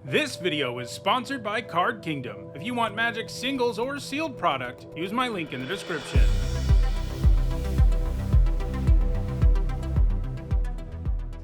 This video is sponsored by Card Kingdom. If you want Magic singles or sealed product, use my link in the description.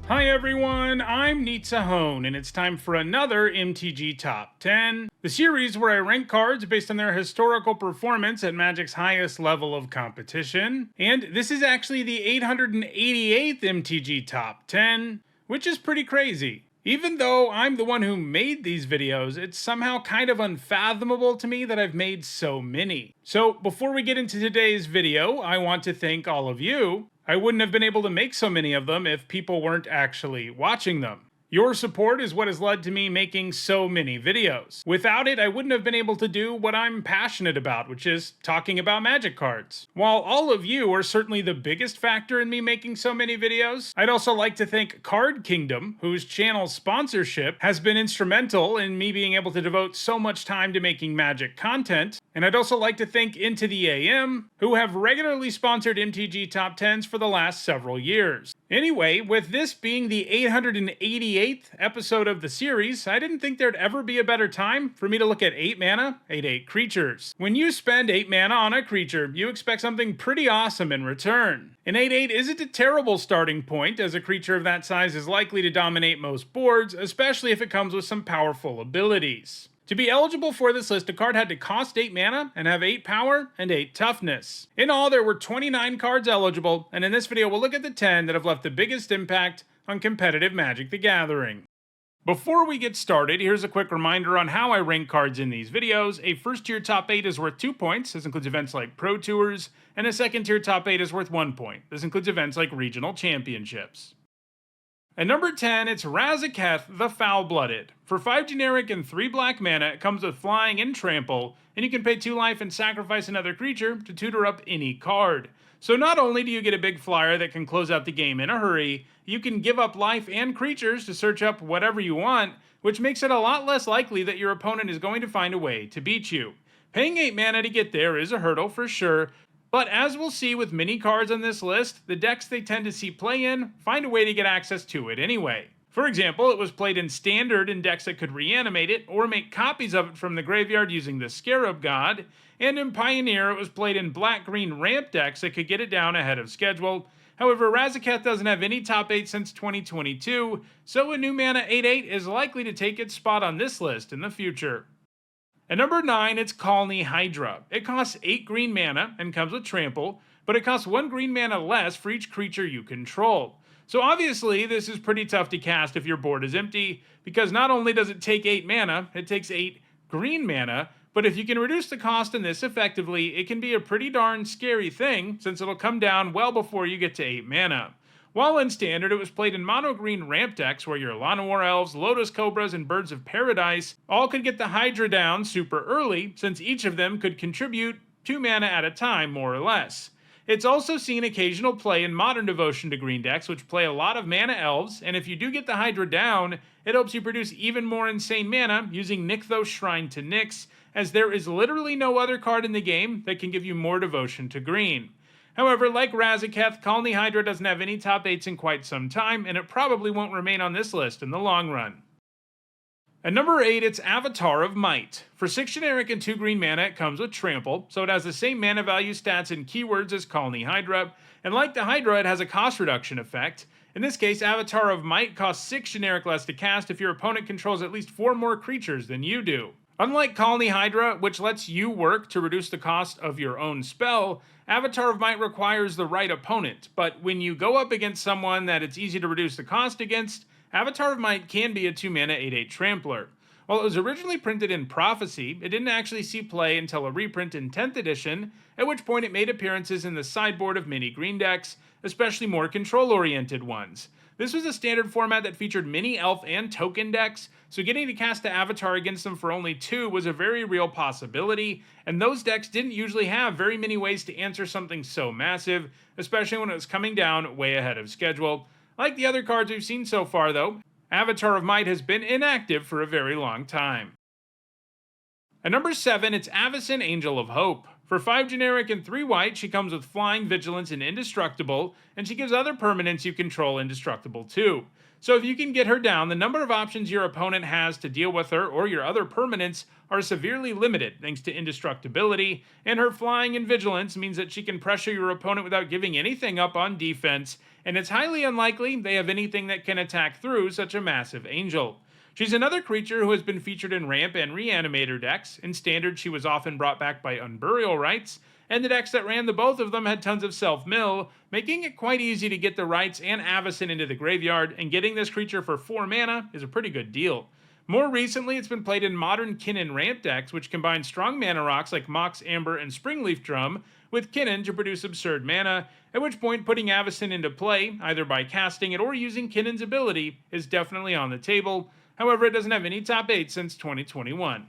Hi everyone, I'm Hone, and it's time for another MTG Top 10, the series where I rank cards based on their historical performance at Magic's highest level of competition. And this is actually the 888th MTG Top 10, which is pretty crazy. Even though I'm the one who made these videos, it's somehow kind of unfathomable to me that I've made so many. So before we get into today's video, I want to thank all of you. I wouldn't have been able to make so many of them if people weren't actually watching them. Your support is what has led to me making so many videos. Without it, I wouldn't have been able to do what I'm passionate about, which is talking about Magic cards. While all of you are certainly the biggest factor in me making so many videos, I'd also like to thank Card Kingdom, whose channel sponsorship has been instrumental in me being able to devote so much time to making Magic content. And I'd also like to thank Into the AM, who have regularly sponsored MTG Top 10s for the last several years. Anyway, with this being the 888th episode of the series, I didn't think there'd ever be a better time for me to look at 8 mana, 8/8 creatures. When you spend 8 mana on a creature, you expect something pretty awesome in return. An 8/8 isn't a terrible starting point, as a creature of that size is likely to dominate most boards, especially if it comes with some powerful abilities. To be eligible for this list, a card had to cost 8 mana and have 8 power and 8 toughness. In all, there were 29 cards eligible, and in this video we'll look at the 10 that have left the biggest impact on competitive Magic the Gathering. Before we get started, here's a quick reminder on how I rank cards in these videos. A first tier top 8 is worth 2 points, this includes events like Pro Tours, and a second tier top 8 is worth 1 point. This includes events like regional championships. At number 10, it's Razaketh the Foulblooded. For 5 generic and 3 black mana, it comes with flying and trample, and you can pay 2 life and sacrifice another creature to tutor up any card. So not only do you get a big flyer that can close out the game in a hurry, you can give up life and creatures to search up whatever you want, which makes it a lot less likely that your opponent is going to find a way to beat you. Paying 8 mana to get there is a hurdle for sure, but as we'll see with many cards on this list, the decks they tend to see play in find a way to get access to it anyway. For example, it was played in Standard in decks that could reanimate it or make copies of it from the graveyard using the Scarab God, and in Pioneer it was played in black-green ramp decks that could get it down ahead of schedule. However, Razaketh doesn't have any top 8 since 2022, so a new mana 8/8 is likely to take its spot on this list in the future. At number 9, it's Khalni Hydra. It costs 8 green mana and comes with trample, but it costs 1 green mana less for each creature you control. So obviously, this is pretty tough to cast if your board is empty, because not only does it take 8 mana, it takes 8 green mana, but if you can reduce the cost in this effectively, it can be a pretty darn scary thing, since it'll come down well before you get to 8 mana. While in Standard, it was played in mono-green ramp decks where your Llanowar Elves, Lotus Cobras, and Birds of Paradise all could get the Hydra down super early, since each of them could contribute 2 mana at a time, more or less. It's also seen occasional play in Modern Devotion to green decks, which play a lot of mana elves, and if you do get the Hydra down, it helps you produce even more insane mana using Nykthos Shrine to Nyx, as there is literally no other card in the game that can give you more devotion to green. However, like Razaketh, Khalni Hydra doesn't have any top 8s in quite some time, and it probably won't remain on this list in the long run. At number 8, it's Avatar of Might. For 6 generic and 2 green mana, it comes with trample, so it has the same mana value stats and keywords as Khalni Hydra, and like the Hydra, it has a cost reduction effect. In this case, Avatar of Might costs 6 generic less to cast if your opponent controls at least 4 more creatures than you do. Unlike Khalni Hydra, which lets you work to reduce the cost of your own spell, Avatar of Might requires the right opponent, but when you go up against someone that it's easy to reduce the cost against, Avatar of Might can be a 2 mana 8/8 trampler. While it was originally printed in Prophecy, it didn't actually see play until a reprint in 10th edition, at which point it made appearances in the sideboard of many green decks, especially more control-oriented ones. This was a standard format that featured many elf and token decks, so getting to cast the Avatar against them for only 2 was a very real possibility, and those decks didn't usually have very many ways to answer something so massive, especially when it was coming down way ahead of schedule. Like the other cards we've seen so far though, Avatar of Might has been inactive for a very long time. At number 7, it's Avacyn Angel of Hope. For 5 generic and 3 white, she comes with Flying, Vigilance, and Indestructible, and she gives other permanents you control indestructible too. So if you can get her down, the number of options your opponent has to deal with her or your other permanents are severely limited thanks to indestructibility, and her flying and vigilance means that she can pressure your opponent without giving anything up on defense, and it's highly unlikely they have anything that can attack through such a massive angel. She's another creature who has been featured in ramp and reanimator decks. In standard, she was often brought back by Unburial Rites, and the decks that ran the both of them had tons of self-mill, making it quite easy to get the Rites and Avacyn into the graveyard, and getting this creature for 4 mana is a pretty good deal. More recently, it's been played in modern Kinnan ramp decks, which combine strong mana rocks like Mox, Amber, and Springleaf Drum with Kinnan to produce absurd mana, at which point putting Avacyn into play, either by casting it or using Kinnan's ability, is definitely on the table. However, it doesn't have any top 8 since 2021.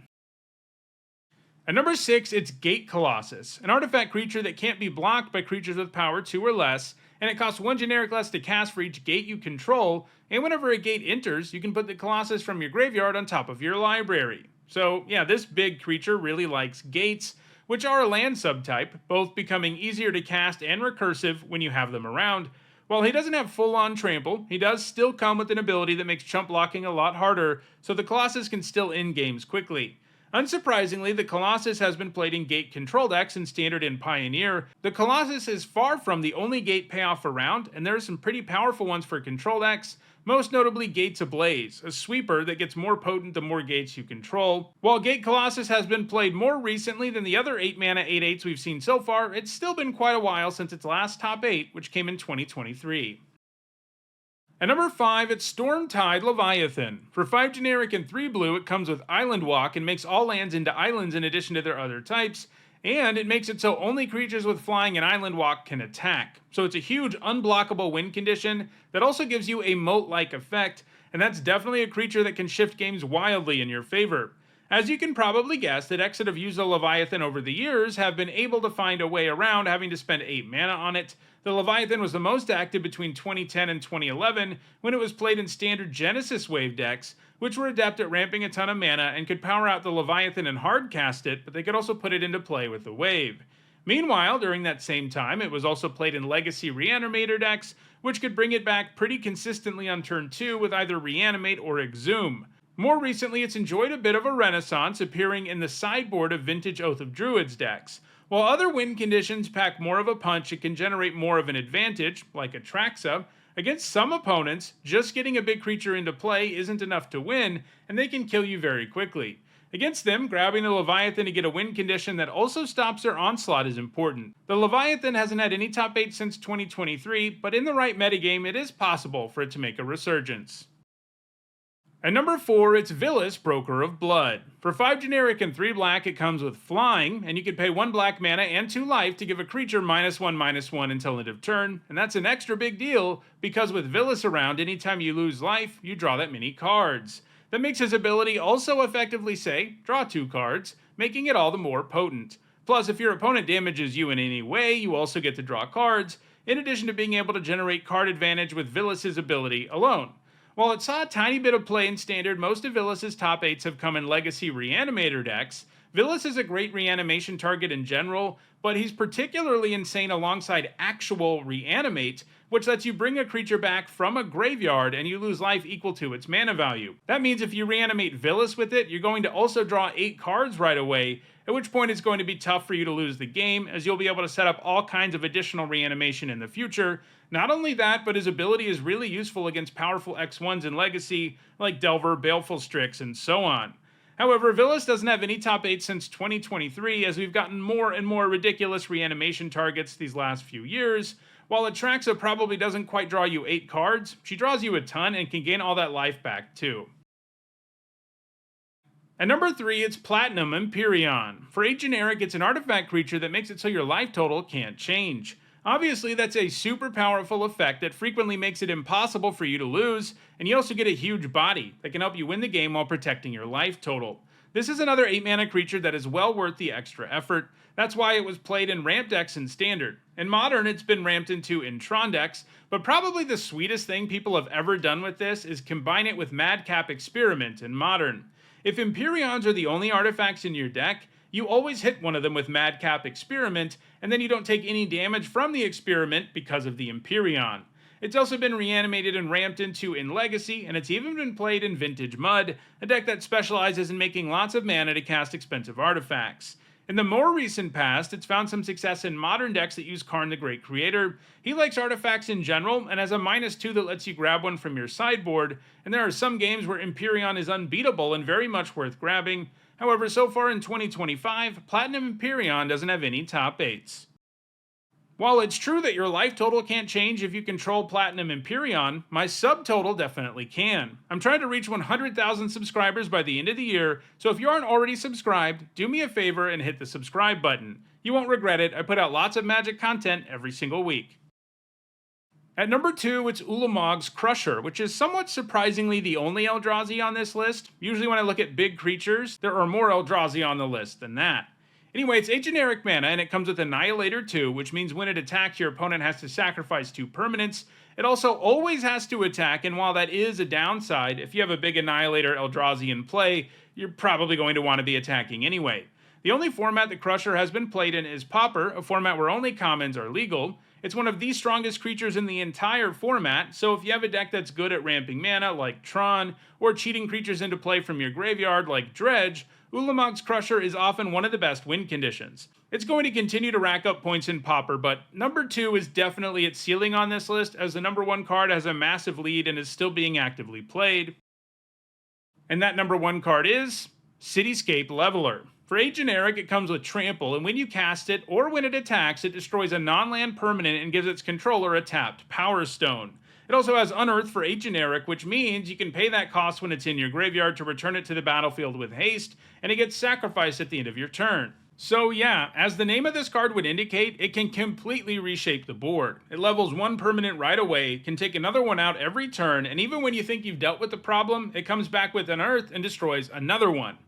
At number 6, it's Gate Colossus, an artifact creature that can't be blocked by creatures with power 2 or less, and it costs 1 generic less to cast for each gate you control, and whenever a gate enters, you can put the Colossus from your graveyard on top of your library. So yeah, this big creature really likes gates, which are a land subtype, both becoming easier to cast and recursive when you have them around. While he doesn't have full-on trample, he does still come with an ability that makes chump blocking a lot harder, so the Colossus can still end games quickly. Unsurprisingly, the Colossus has been played in gate control decks in Standard and Pioneer. The Colossus is far from the only gate payoff around, and there are some pretty powerful ones for control decks, most notably Gates Ablaze, a sweeper that gets more potent the more gates you control. While Gate Colossus has been played more recently than the other 8-mana 8/8s we've seen so far, it's still been quite a while since its last top 8, which came in 2023. At number 5, it's Stormtide Leviathan. For 5 generic and 3 blue, it comes with Island Walk and makes all lands into islands in addition to their other types, and it makes it so only creatures with flying and Island Walk can attack. So it's a huge unblockable win condition that also gives you a moat-like effect, and that's definitely a creature that can shift games wildly in your favor. As you can probably guess, the decks that have used the Leviathan over the years have been able to find a way around having to spend 8 mana on it. The Leviathan was the most active between 2010 and 2011 when it was played in standard Genesis Wave decks, which were adept at ramping a ton of mana and could power out the Leviathan and hardcast it, but they could also put it into play with the Wave. Meanwhile, during that same time, it was also played in Legacy Reanimator decks, which could bring it back pretty consistently on turn 2 with either Reanimate or Exhume. More recently, it's enjoyed a bit of a renaissance, appearing in the sideboard of vintage Oath of Druids decks. While other win conditions pack more of a punch, it can generate more of an advantage, like Atraxa. Against some opponents, just getting a big creature into play isn't enough to win, and they can kill you very quickly. Against them, grabbing the Leviathan to get a win condition that also stops their onslaught is important. The Leviathan hasn't had any top 8 since 2023, but in the right metagame, it is possible for it to make a resurgence. At number 4, it's Vilis, Broker of Blood. For 5 generic and 3 black, it comes with flying, and you can pay 1 black mana and 2 life to give a creature -1/-1 until end of turn, and that's an extra big deal, because with Vilis around, anytime you lose life, you draw that many cards. That makes his ability also effectively say, draw 2 cards, making it all the more potent. Plus, if your opponent damages you in any way, you also get to draw cards, in addition to being able to generate card advantage with Vilis' ability alone. While it saw a tiny bit of play in Standard, most of Vilis' top 8s have come in Legacy Reanimator decks. Vilis is a great reanimation target in general, but he's particularly insane alongside actual Reanimate, which lets you bring a creature back from a graveyard and you lose life equal to its mana value. That means if you reanimate Vilis with it, you're going to also draw 8 cards right away, at which point it's going to be tough for you to lose the game, as you'll be able to set up all kinds of additional reanimation in the future. Not only that, but his ability is really useful against powerful X1s in Legacy, like Delver, Baleful Strix, and so on. However, Vilis doesn't have any top 8 since 2023, as we've gotten more and more ridiculous reanimation targets these last few years. While Atraxa probably doesn't quite draw you 8 cards, she draws you a ton and can gain all that life back too. At number 3, it's Platinum Emperion. For 8 generic, it's an artifact creature that makes it so your life total can't change. Obviously, that's a super powerful effect that frequently makes it impossible for you to lose, and you also get a huge body that can help you win the game while protecting your life total. This is another 8-mana creature that is well worth the extra effort. That's why it was played in ramp decks in Standard. In Modern, it's been ramped into in Tron decks, but probably the sweetest thing people have ever done with this is combine it with Madcap Experiment in Modern. If Emperions are the only artifacts in your deck, you always hit one of them with Madcap Experiment, and then you don't take any damage from the experiment because of the Emperion. It's also been reanimated and ramped into in Legacy, and it's even been played in Vintage Mud, a deck that specializes in making lots of mana to cast expensive artifacts. In the more recent past, it's found some success in modern decks that use Karn the Great Creator. He likes artifacts in general, and has a -2 that lets you grab one from your sideboard, and there are some games where Emperion is unbeatable and very much worth grabbing. However, so far in 2025, Platinum Emperion doesn't have any top 8s. While it's true that your life total can't change if you control Platinum Emperion, my subtotal definitely can. I'm trying to reach 100,000 subscribers by the end of the year, so if you aren't already subscribed, do me a favor and hit the subscribe button. You won't regret it. I put out lots of Magic content every single week. At number 2, it's Ulamog's Crusher, which is somewhat surprisingly the only Eldrazi on this list. Usually when I look at big creatures, there are more Eldrazi on the list than that. Anyway, it's a generic mana, and it comes with Annihilator 2, which means when it attacks, your opponent has to sacrifice 2 permanents. It also always has to attack, and while that is a downside, if you have a big Annihilator Eldrazi in play, you're probably going to want to be attacking anyway. The only format that Crusher has been played in is Pauper, a format where only commons are legal. It's one of the strongest creatures in the entire format, so if you have a deck that's good at ramping mana, like Tron, or cheating creatures into play from your graveyard, like Dredge, Ulamog's Crusher is often one of the best win conditions. It's going to continue to rack up points in Pauper, but number 2 is definitely its ceiling on this list, as the number 1 card has a massive lead and is still being actively played. And that number 1 card is Cityscape Leveler. For a generic, it comes with Trample, and when you cast it, or when it attacks, it destroys a non-land permanent and gives its controller a tapped Power Stone. It also has Unearth for a generic, which means you can pay that cost when it's in your graveyard to return it to the battlefield with haste, and it gets sacrificed at the end of your turn. So yeah, as the name of this card would indicate, it can completely reshape the board. It levels 1 permanent right away, can take another one out every turn, and even when you think you've dealt with the problem, it comes back with Unearth and destroys another one.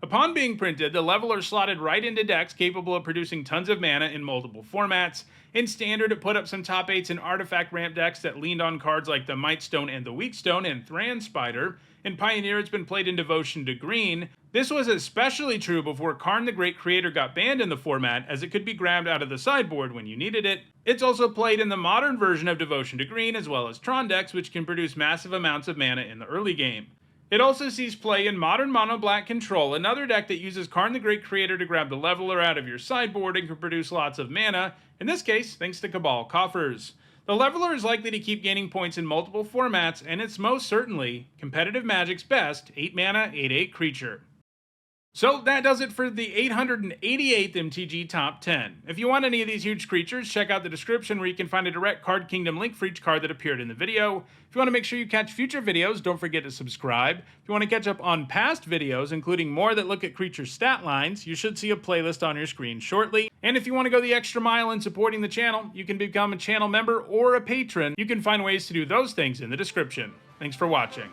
Upon being printed, the Leveler slotted right into decks capable of producing tons of mana in multiple formats. In Standard, it put up some top 8s in artifact ramp decks that leaned on cards like the Mightstone and the Weakstone and Thran Spider. In Pioneer, it's been played in Devotion to Green. This was especially true before Karn the Great Creator got banned in the format, as it could be grabbed out of the sideboard when you needed it. It's also played in the modern version of Devotion to Green, as well as Tron decks, which can produce massive amounts of mana in the early game. It also sees play in modern Mono Black Control, another deck that uses Karn the Great Creator to grab the Leveler out of your sideboard and can produce lots of mana, in this case thanks to Cabal Coffers. The Leveler is likely to keep gaining points in multiple formats, and it's most certainly competitive Magic's best 8 mana, 8/8 creature. So that does it for the 888th MTG Top 10. If you want any of these huge creatures, check out the description where you can find a direct Card Kingdom link for each card that appeared in the video. If you want to make sure you catch future videos, don't forget to subscribe. If you want to catch up on past videos, including more that look at creature stat lines, you should see a playlist on your screen shortly. And if you want to go the extra mile in supporting the channel, you can become a channel member or a patron. You can find ways to do those things in the description. Thanks for watching.